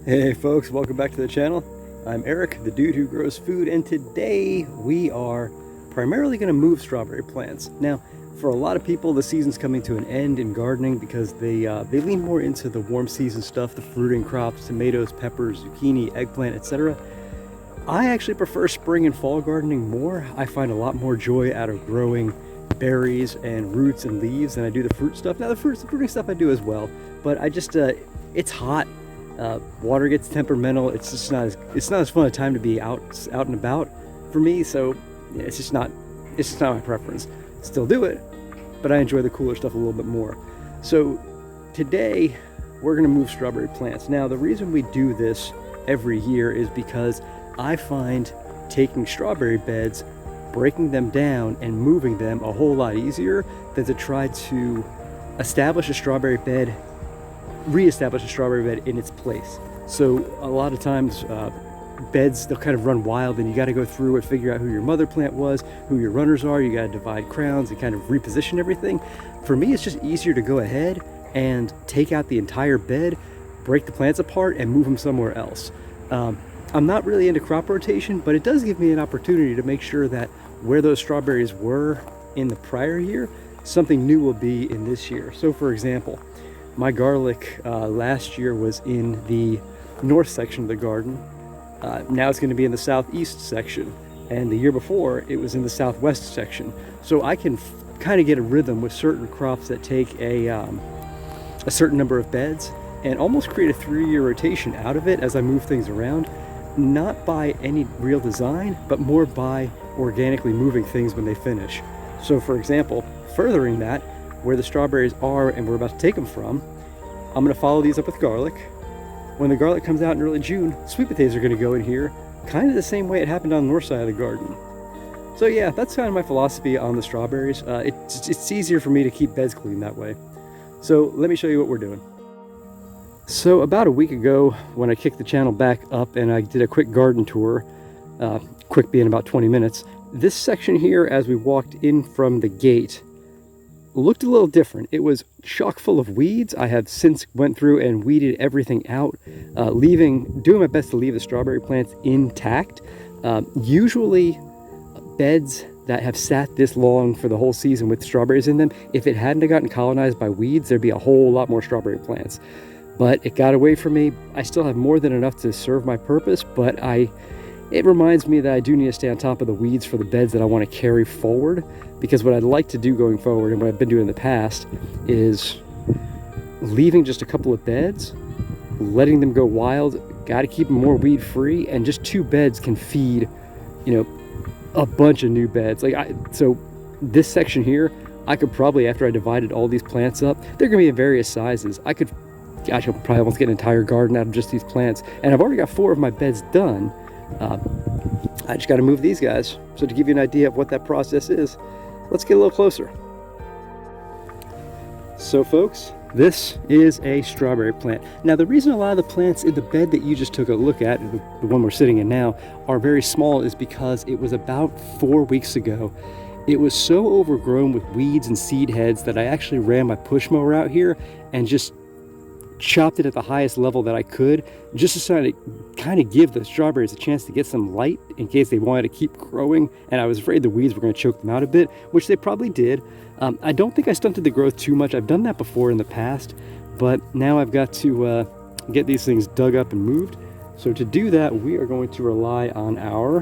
Hey folks, welcome back to the channel. I'm Eric, the dude who grows food, and today we are primarily going to move strawberry plants. Now, for a lot of people, the season's coming to an end in gardening because they lean more into the warm season stuff, the fruiting crops, tomatoes, peppers, zucchini, eggplant, etc. I actually prefer spring and fall gardening more. I find a lot more joy out of growing berries and roots and leaves than I do the fruit stuff. Now, the fruiting stuff I do as well, but it's hot. Water gets temperamental. It's not as fun a time to be out and about for me. So yeah, it's just not my preference. Still do it, but I enjoy the cooler stuff a little bit more. So today we're gonna move strawberry plants. Now the reason we do this every year is because I find taking strawberry beds, breaking them down and moving them a whole lot easier than to try to establish a strawberry bed, re-establish a strawberry bed in its place. So a lot of times beds, they'll kind of run wild and you got to go through and figure out who your mother plant was, who your runners are. You got to divide crowns and kind of reposition everything. For me, it's just easier to go ahead and take out the entire bed, break the plants apart and move them somewhere else. I'm not really into crop rotation, but it does give me an opportunity to make sure that where those strawberries were in the prior year, something new will be in this year. So for example, my garlic last year was in the north section of the garden. Now it's going to be in the southeast section. And the year before, it was in the southwest section. So I can kind of get a rhythm with certain crops that take a certain number of beds and almost create a 3-year rotation out of it as I move things around. Not by any real design, but more by organically moving things when they finish. So for example, furthering that, where the strawberries are and we're about to take them from, I'm going to follow these up with garlic. When the garlic comes out in early June, sweet potatoes are going to go in here, kind of the same way it happened on the north side of the garden. So yeah, that's kind of my philosophy on the strawberries. It's easier for me to keep beds clean that way. So let me show you what we're doing. So about a week ago, when I kicked the channel back up and I did a quick garden tour, quick being about 20 minutes, this section here, as we walked in from the gate, looked a little different. It was chock full of weeds. I have since went through and weeded everything out, doing my best to leave the strawberry plants intact. Usually beds that have sat this long for the whole season with strawberries in them, if it hadn't gotten colonized by weeds, there'd be a whole lot more strawberry plants. But it got away from me. I still have more than enough to serve my purpose, but it reminds me that I do need to stay on top of the weeds for the beds that I want to carry forward, because what I'd like to do going forward, and what I've been doing in the past, is leaving just a couple of beds, letting them go wild, got to keep them more weed free, and just 2 beds can feed, a bunch of new beds. So this section here, I could probably, after I divided all these plants up, they're going to be in various sizes. I could probably almost get an entire garden out of just these plants, and I've already got 4 of my beds done. I just got to move these guys. So to give you an idea of what that process is, let's get a little closer. So folks, this is a strawberry plant. Now the reason a lot of the plants in the bed that you just took a look at, the one we're sitting in now, are very small is because it was about 4 weeks ago. It was so overgrown with weeds and seed heads that I actually ran my push mower out here and just chopped it at the highest level that I could, just to kind of give the strawberries a chance to get some light in case they wanted to keep growing. And I was afraid the weeds were going to choke them out a bit, which they probably did. I don't think I stunted the growth too much. I've done that before in the past, but now I've got to get these things dug up and moved. So to do that, we are going to rely on our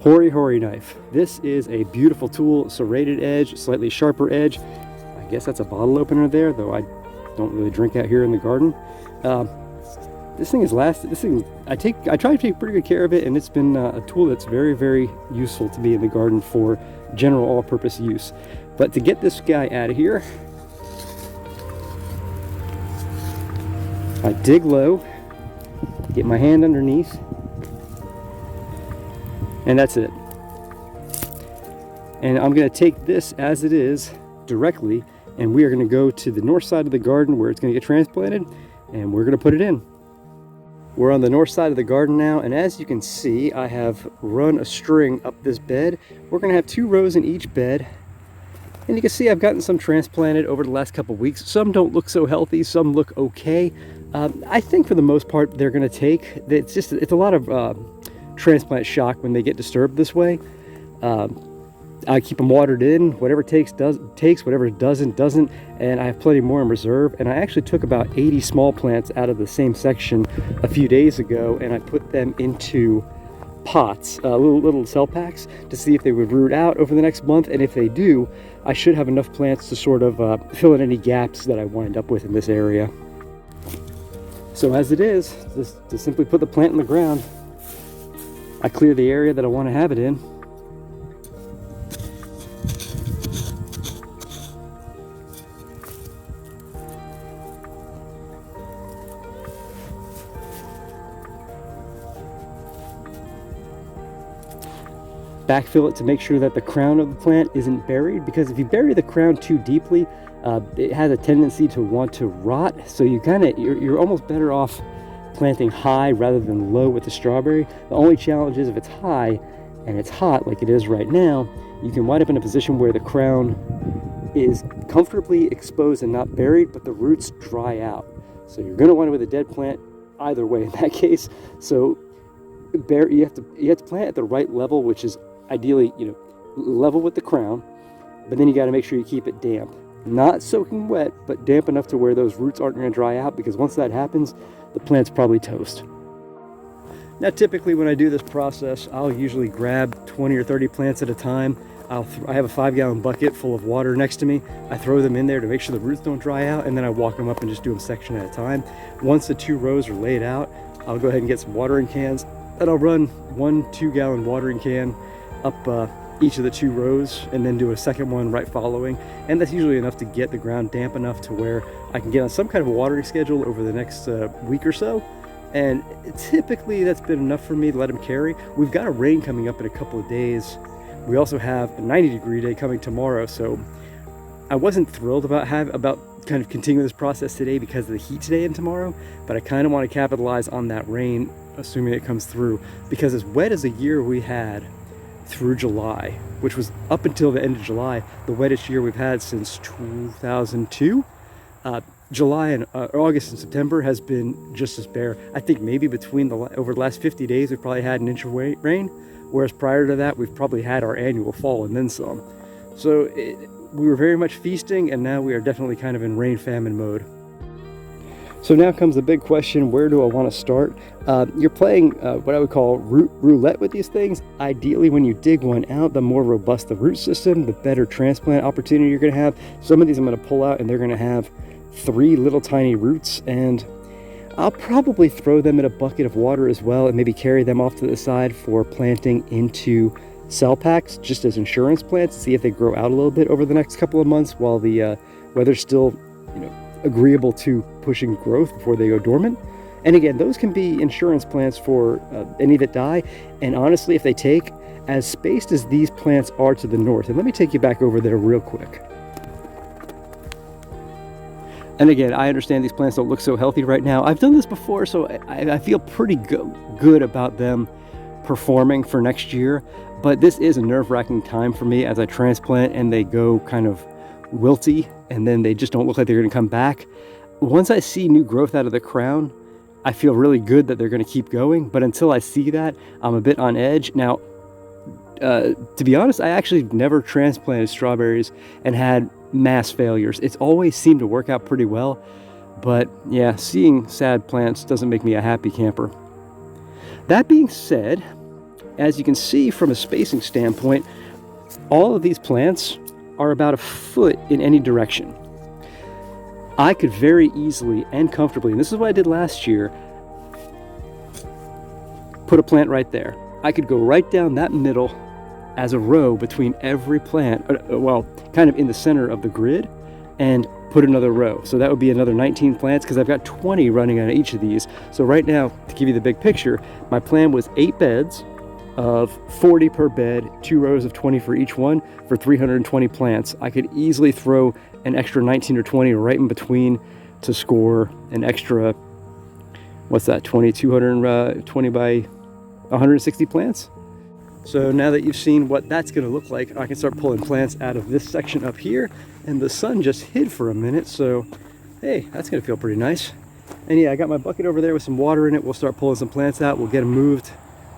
Hori knife. This is a beautiful tool, serrated edge, slightly sharper edge. I guess that's a bottle opener there, though I don't really drink out here in the garden. This thing has lasted. I try to take pretty good care of it, and it's been a tool that's very, very useful to me in the garden for general all-purpose use. But to get this guy out of here, I dig low, get my hand underneath, and that's it. And I'm going to take this as it is directly, and we are going to go to the north side of the garden where it's going to get transplanted, and we're going to put it in. We're on the north side of the garden now, and as you can see, I have run a string up this bed. We're going to have 2 rows in each bed, And you can see I've gotten some transplanted over the last couple weeks. Some don't look so healthy, some look okay. I think for the most part they're going to take. It's a lot of transplant shock when they get disturbed this way. I keep them watered in. Whatever takes, whatever doesn't. And I have plenty more in reserve. And I actually took about 80 small plants out of the same section a few days ago, and I put them into pots, little cell packs, to see if they would root out over the next month. And if they do, I should have enough plants to sort of fill in any gaps that I wind up with in this area. So as it is, just to simply put the plant in the ground, I clear the area that I want to have it in. Backfill it to make sure that the crown of the plant isn't buried, because if you bury the crown too deeply, it has a tendency to want to rot. So you're almost better off planting high rather than low with the strawberry. The only challenge is if it's high and it's hot like it is right now, you can wind up in a position where the crown is comfortably exposed and not buried, but the roots dry out. So you're going to wind up with a dead plant either way in that case. So you have to plant at the right level, which is ideally, level with the crown, but then you got to make sure you keep it damp, not soaking wet, but damp enough to where those roots aren't going to dry out, because once that happens, the plant's probably toast. Now, typically when I do this process, I'll usually grab 20 or 30 plants at a time. I have a 5-gallon bucket full of water next to me. I throw them in there to make sure the roots don't dry out, and then I walk them up and just do them section at a time. Once the 2 rows are laid out, I'll go ahead and get some watering cans, and I'll run 1 2-gallon watering can up each of the 2 rows, and then do a second one right following. And that's usually enough to get the ground damp enough to where I can get on some kind of a watering schedule over the next week or so. And typically that's been enough for me to let them carry. We've got a rain coming up in a couple of days. We also have a 90-degree day coming tomorrow, so I wasn't thrilled about kind of continuing this process today because of the heat today and tomorrow, but I kind of want to capitalize on that rain, assuming it comes through, because as wet as a year we had through July, which was up until the end of July, the wettest year we've had since 2002. July and August and September has been just as bare. I think maybe over the last 50 days we've probably had an inch of rain, whereas prior to that we've probably had our annual fall and then some. So we were very much feasting, and now we are definitely kind of in rain famine mode. So now comes the big question: where do I want to start? You're playing what I would call roulette with these things. Ideally, when you dig one out, the more robust the root system, the better transplant opportunity you're going to have. Some of these I'm going to pull out and they're going to have 3 little tiny roots, and I'll probably throw them in a bucket of water as well, and maybe carry them off to the side for planting into cell packs, just as insurance plants, to see if they grow out a little bit over the next couple of months while the weather's still agreeable to pushing growth before they go dormant. And again, those can be insurance plants for any that die. And honestly, if they take, as spaced as these plants are to the north, and let me take you back over there real quick. And again, I understand these plants don't look so healthy right now. I've done this before, so I feel pretty good about them performing for next year. But this is a nerve-wracking time for me as I transplant and they go kind of wilty, and then they just don't look like they're going to come back. Once I see new growth out of the crown, I feel really good that they're going to keep going. But until I see that, I'm a bit on edge. Now, to be honest, I actually never transplanted strawberries and had mass failures. It's always seemed to work out pretty well. But yeah, seeing sad plants doesn't make me a happy camper. That being said, as you can see from a spacing standpoint, all of these plants are about a foot in any direction. I could very easily and comfortably, and this is what I did last year, put a plant right there. I could go right down that middle as a row between every plant, well, kind of in the center of the grid, and put another row. So that would be another 19 plants, because I've got 20 running on each of these. So right now, to give you the big picture, my plan was 8 beds of 40 per bed, 2 rows of 20 for each one, for 320 plants. I could easily throw an extra 19 or 20 right in between to score an extra, what's that, 220 by 160 plants? So now that you've seen what that's going to look like, I can start pulling plants out of this section up here. And the sun just hid for a minute, so hey, that's going to feel pretty nice. And yeah, I got my bucket over there with some water in it. We'll start pulling some plants out. We'll get them moved.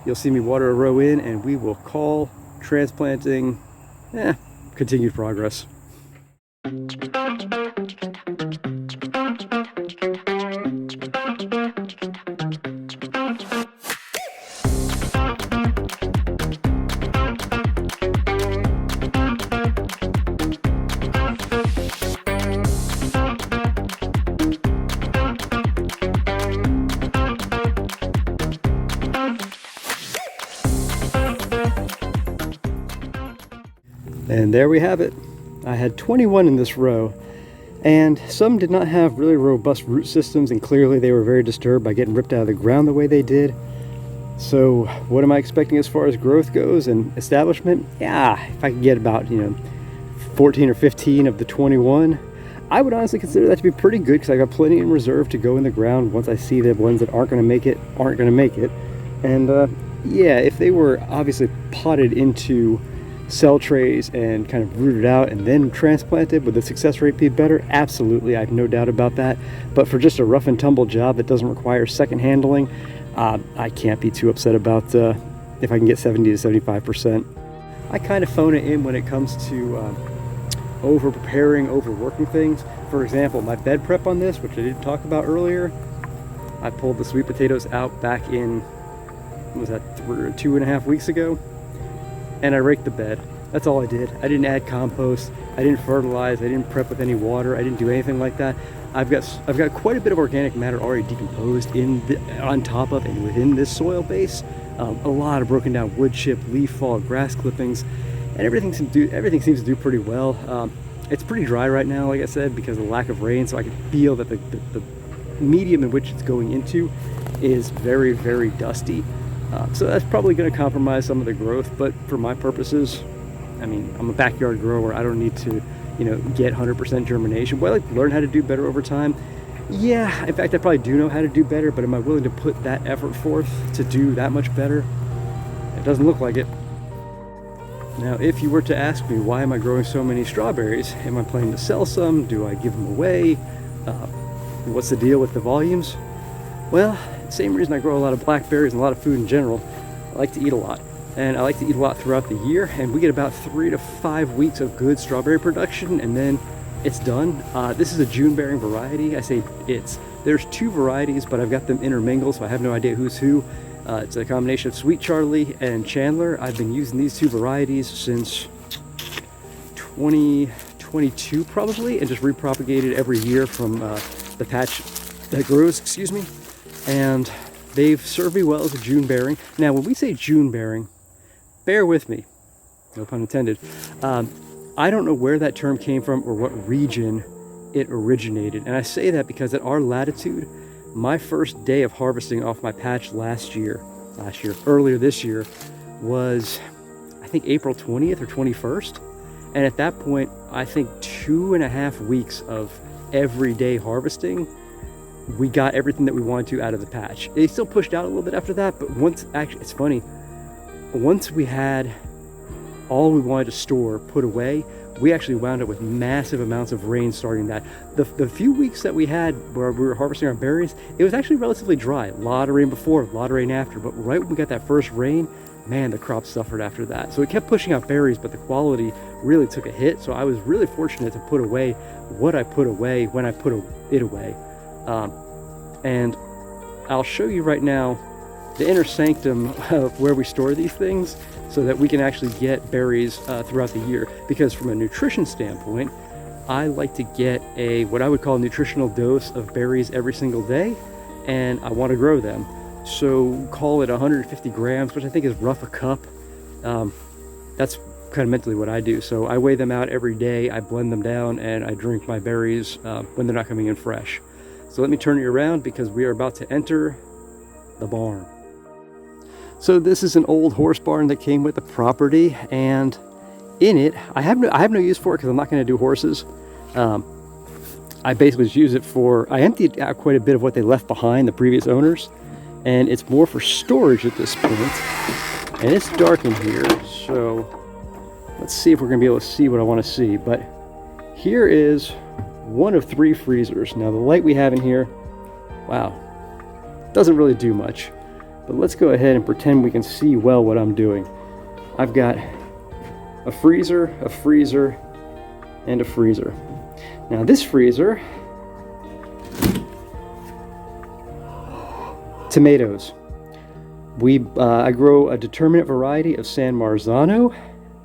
You'll see me water a row in, and we will call transplanting continued progress. And there we have it. I had 21 in this row, and some did not have really robust root systems, and clearly they were very disturbed by getting ripped out of the ground the way they did. So what am I expecting as far as growth goes and establishment? Yeah, if I could get about 14 or 15 of the 21, I would honestly consider that to be pretty good, because I got plenty in reserve to go in the ground once I see the ones that aren't going to make it. And yeah, if they were obviously potted into cell trays and kind of rooted out and then transplanted, would the success rate be better? Absolutely, I have no doubt about that. But for just a rough and tumble job that doesn't require second handling, I can't be too upset about if I can get 70 to 75%. I kind of phone it in when it comes to over preparing, overworking things. For example, my bed prep on this, which I didn't talk about earlier, I pulled the sweet potatoes out back in, what was that, 2.5 weeks ago? And I raked the bed. That's all I did. I didn't add compost. I didn't fertilize. I didn't prep with any water. I didn't do anything like that. I've got quite a bit of organic matter already decomposed on top of and within this soil base. A lot of broken down wood chip, leaf fall, grass clippings, and everything seems to do pretty well. It's pretty dry right now, like I said, because of the lack of rain. So I can feel that the medium in which it's going into is very, very dusty. So that's probably going to compromise some of the growth, but for my purposes, I mean, I'm a backyard grower. I don't need to, get 100% germination. Well, I like to learn how to do better over time. Yeah, in fact, I probably do know how to do better, but am I willing to put that effort forth to do that much better? It doesn't look like it. Now, if you were to ask me, why am I growing so many strawberries? Am I planning to sell some? Do I give them away? What's the deal with the volumes? Well, same reason I grow a lot of blackberries and a lot of food in general. I like to eat a lot, and I like to eat a lot throughout the year, and we get about 3 to 5 weeks of good strawberry production, and then it's done. This is a June bearing variety. I say there's 2 varieties, but I've got them intermingled, so I have no idea who's who. It's a combination of Sweet Charlie and Chandler. I've been using these 2 varieties since 2022 probably, and just repropagated every year from the patch that grows, and they've served me well as a June bearing. Now, when we say June bearing, bear with me, no pun intended. I don't know where that term came from or what region it originated, and I say that because at our latitude, my first day of harvesting off my patch earlier this year, was I think April 20th or 21st, and at that point, I think 2.5 weeks of everyday harvesting, we got everything that we wanted to out of the patch. It still pushed out a little bit after that, but it's funny, once we had all we wanted to store put away, we actually wound up with massive amounts of rain starting that. The few weeks that we had where we were harvesting our berries, it was actually relatively dry. A lot of rain before, a lot of rain after, but right when we got that first rain, man, the crop suffered after that. So it kept pushing out berries, but the quality really took a hit. So I was really fortunate to put away what I put away when I put it away. And I'll show you right now the inner sanctum of where we store these things so that we can actually get berries throughout the year. Because from a nutrition standpoint, I like to get what I would call a nutritional dose of berries every single day, and I want to grow them. So call it 150 grams, which I think is rough a cup. That's kind of mentally what I do. So I weigh them out every day, I blend them down, and I drink my berries when they're not coming in fresh. So let me turn you around because we are about to enter the barn. So this is an old horse barn that came with the property, and in it, I have no use for it because I'm not going to do horses. I basically just use it I emptied out quite a bit of what they left behind, the previous owners, and it's more for storage at this point. And it's dark in here, so let's see if we're gonna be able to see what I want to see. But here is one of 3 freezers. Now the light we have in here, wow, doesn't really do much. But let's go ahead and pretend we can see well what I'm doing. I've got a freezer, and a freezer. Now this freezer, tomatoes. I grow a determinate variety of San Marzano,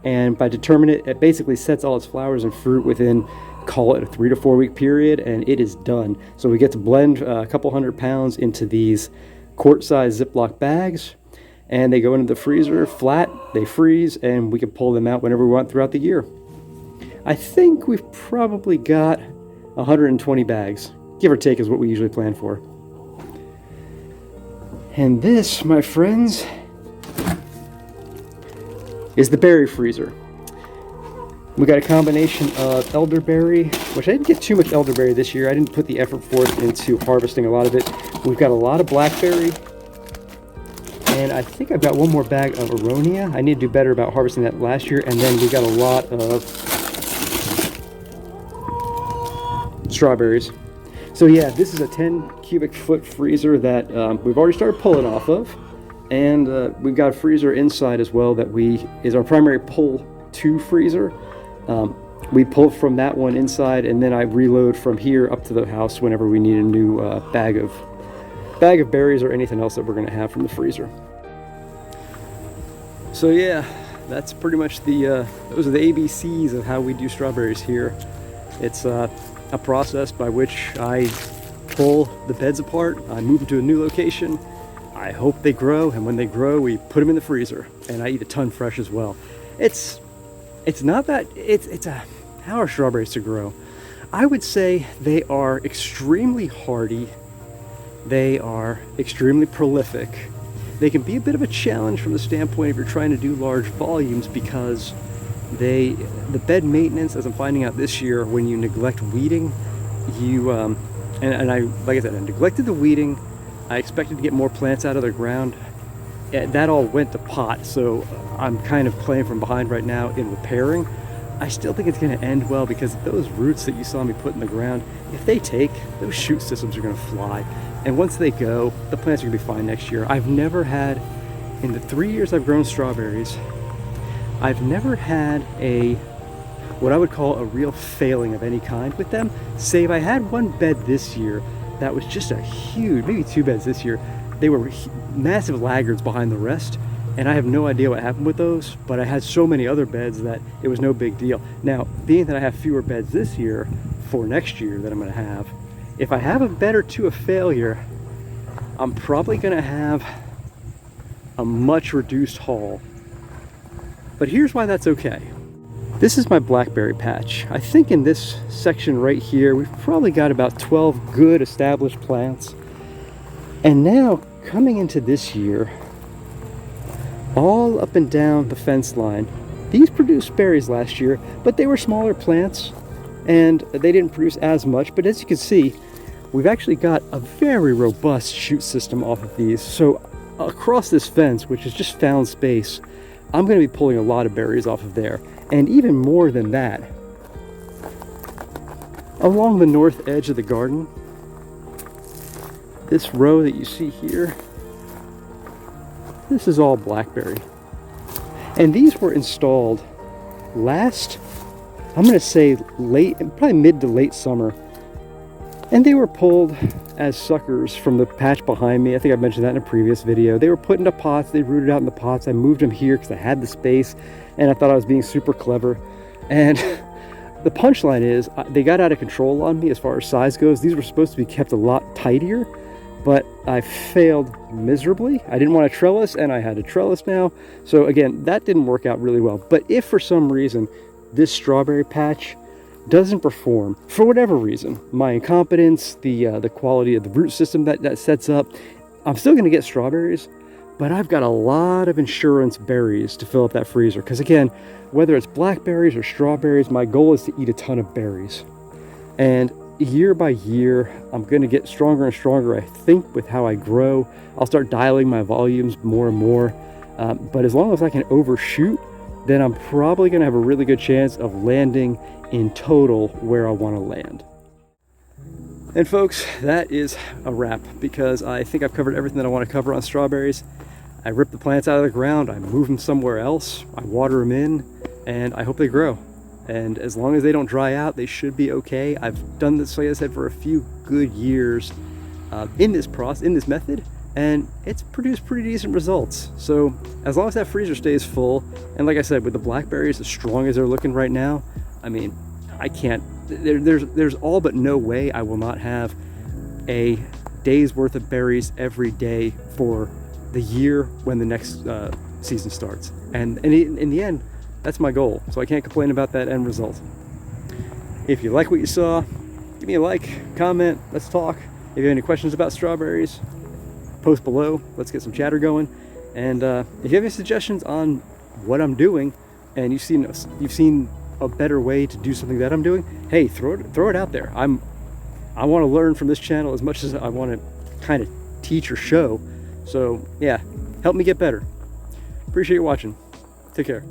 and by determinate, it basically sets all its flowers and fruit within, call it a 3 to 4 week period, and it is done. So we get to blend a couple 100 pounds into these quart-sized Ziploc bags, and they go into the freezer flat, they freeze, and we can pull them out whenever we want throughout the year. I think we've probably got 120 bags, give or take, is what we usually plan for. And this, my friends, is the berry freezer. We got a combination of elderberry, which I didn't get too much elderberry this year. I didn't put the effort forth into harvesting a lot of it. We've got a lot of blackberry, and I think I've got one more bag of aronia. I need to do better about harvesting that last year. And then we got a lot of strawberries. So yeah, this is a 10 cubic foot freezer that we've already started pulling off of. And we've got a freezer inside as well that is our primary pull-to freezer. We pull from that one inside, and then I reload from here up to the house whenever we need a new bag of berries or anything else that we're going to have from the freezer. So yeah, that's pretty much those are the ABCs of how we do strawberries here. It's a process by which I pull the beds apart, I move them to a new location, I hope they grow, and when they grow, we put them in the freezer, and I eat a ton fresh as well. How are strawberries to grow? I would say they are extremely hardy. They are extremely prolific. They can be a bit of a challenge from the standpoint if you're trying to do large volumes, because the bed maintenance, as I'm finding out this year, when you neglect weeding, like I said, I neglected the weeding. I expected to get more plants out of the ground. That all went to pot, so I'm kind of playing from behind right now in repairing. I still think it's going to end well, because those roots that you saw me put in the ground, if they take, those shoot systems are going to fly. And once they go, the plants are going to be fine next year. I've never had, in the 3 years I've grown strawberries, I've never had what I would call a real failing of any kind with them, save I had one bed this year that was just a huge, maybe 2 beds this year. They were massive laggards behind the rest, and I have no idea what happened with those, but I had so many other beds that it was no big deal. Now, being that I have fewer beds this year for next year that I'm going to have, if I have a bed or two of failure, I'm probably going to have a much reduced haul. But here's why that's okay. This is my blackberry patch. I think in this section right here, we've probably got about 12 good established plants. And now, coming into this year, all up and down the fence line, these produced berries last year, but they were smaller plants and they didn't produce as much. But as you can see, we've actually got a very robust shoot system off of these. So across this fence, which is just found space, I'm going to be pulling a lot of berries off of there. And even more than that, along the north edge of the garden, this row that you see here, this is all blackberry. And these were installed last, I'm going to say late, probably mid to late summer. And they were pulled as suckers from the patch behind me. I think I mentioned that in a previous video. They were put into pots, they rooted out in the pots. I moved them here because I had the space and I thought I was being super clever. And the punchline is, they got out of control on me as far as size goes. These were supposed to be kept a lot tidier, but I failed miserably. I didn't want to trellis, and I had a trellis now. So again, that didn't work out really well. But if for some reason this strawberry patch doesn't perform, for whatever reason, my incompetence, the quality of the root system that sets up, I'm still going to get strawberries, but I've got a lot of insurance berries to fill up that freezer. Because again, whether it's blackberries or strawberries, my goal is to eat a ton of berries. And year by year, I'm going to get stronger and stronger. I think with how I grow, I'll start dialing my volumes more and more. But as long as I can overshoot, then I'm probably gonna have a really good chance of landing in total where I wanna land. And folks, that is a wrap, because I think I've covered everything that I want to cover on strawberries. I rip the plants out of the ground, I move them somewhere else, I water them in, and I hope they grow. And as long as they don't dry out, they should be okay. I've done this, like I said, for a few good years in this method, and it's produced pretty decent results. So as long as that freezer stays full, and like I said, with the blackberries as strong as they're looking right now, I mean, I can't, there's all but no way I will not have a day's worth of berries every day for the year when the next season starts. And in the end, that's my goal. So I can't complain about that end result. If you like what you saw, give me a like, comment, let's talk. If you have any questions about strawberries, post below. Let's get some chatter going. And if you have any suggestions on what I'm doing, and you've seen a better way to do something that I'm doing, hey, throw it out there. I want to learn from this channel as much as I want to kind of teach or show. So yeah, help me get better. Appreciate you watching. Take care.